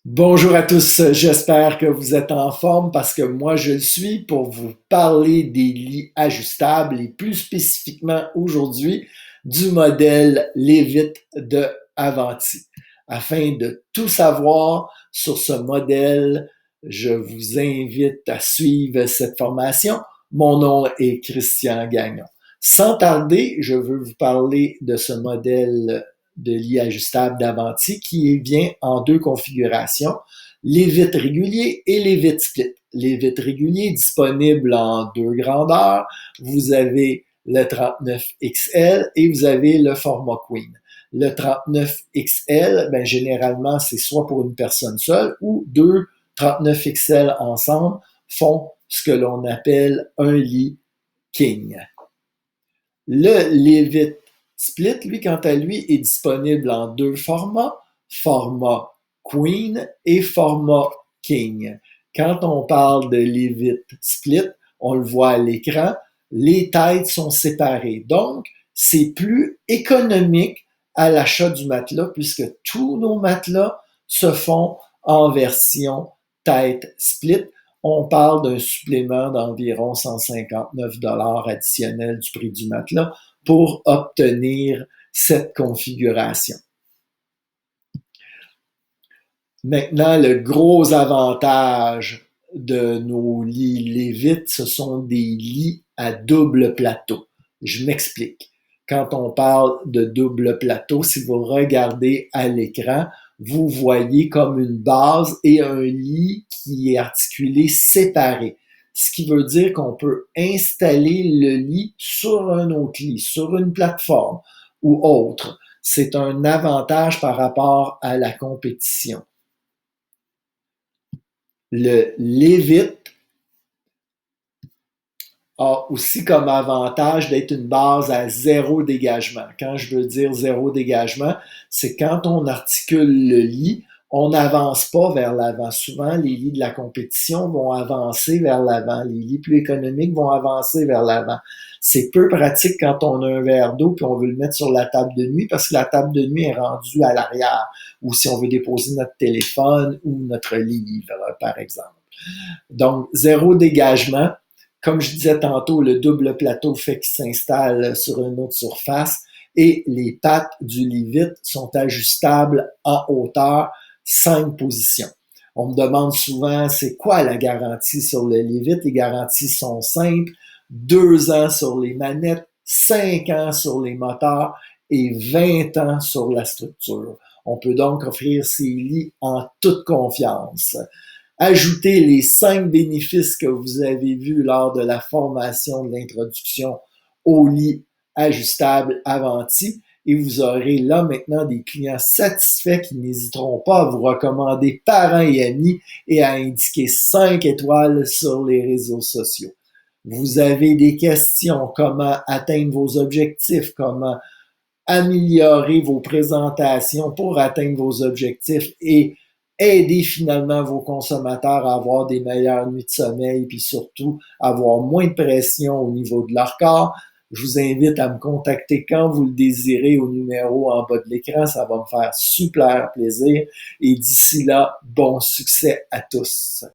Bonjour à tous, j'espère que vous êtes en forme parce que moi je le suis pour vous parler des lits ajustables et plus spécifiquement aujourd'hui du modèle Levitt de Avanti. Afin de tout savoir sur ce modèle, je vous invite à suivre cette formation. Mon nom est Christian Gagnon. Sans tarder, je veux vous parler de ce modèle de lit ajustable d'Avanti qui vient en deux configurations, les vitres réguliers et les vitres split. Les vitres réguliers disponibles en deux grandeurs. Vous avez le 39XL et vous avez le format Queen. Le 39XL, ben, généralement, c'est soit pour une personne seule ou deux 39XL ensemble font ce que l'on appelle un lit king. Le Levitt Split, lui, quant à lui, est disponible en deux formats, format Queen et format King. Quand on parle de Levitt Split, on le voit à l'écran, les têtes sont séparées. Donc, c'est plus économique à l'achat du matelas puisque tous nos matelas se font en version tête split. On parle d'un supplément d'environ 159 $ additionnel du prix du matelas pour obtenir cette configuration. Maintenant, le gros avantage de nos lits Levitt, ce sont des lits à double plateau. Je m'explique. Quand on parle de double plateau, si vous regardez à l'écran, vous voyez comme une base et un lit qui est articulé séparé. Ce qui veut dire qu'on peut installer le lit sur un autre lit, sur une plateforme ou autre. C'est un avantage par rapport à la compétition. Le Levitt a aussi comme avantage d'être une base à zéro dégagement. Quand je veux dire zéro dégagement, c'est quand on articule le lit, on n'avance pas vers l'avant. Souvent, les lits de la compétition vont avancer vers l'avant. Les lits plus économiques vont avancer vers l'avant. C'est peu pratique quand on a un verre d'eau puis on veut le mettre sur la table de nuit parce que la table de nuit est rendue à l'arrière ou si on veut déposer notre téléphone ou notre livre, par exemple. Donc, zéro dégagement. Comme je disais tantôt, le double plateau fait qu'il s'installe sur une autre surface et les pattes du Levitt sont ajustables en hauteur, 5 positions. On me demande souvent, c'est quoi la garantie sur le Levitt? Les garanties sont simples. 2 ans sur les manettes, 5 ans sur les moteurs et 20 ans sur la structure. On peut donc offrir ces lits en toute confiance. Ajoutez les 5 bénéfices que vous avez vus lors de la formation de l'introduction au lit ajustable Avanti et vous aurez là maintenant des clients satisfaits qui n'hésiteront pas à vous recommander parents et amis et à indiquer 5 étoiles sur les réseaux sociaux. Vous avez des questions, comment atteindre vos objectifs, comment améliorer vos présentations pour atteindre vos objectifs et aider finalement vos consommateurs à avoir des meilleures nuits de sommeil puis surtout avoir moins de pression au niveau de leur corps. Je vous invite à me contacter quand vous le désirez au numéro en bas de l'écran. Ça va me faire super plaisir. Et d'ici là, bon succès à tous.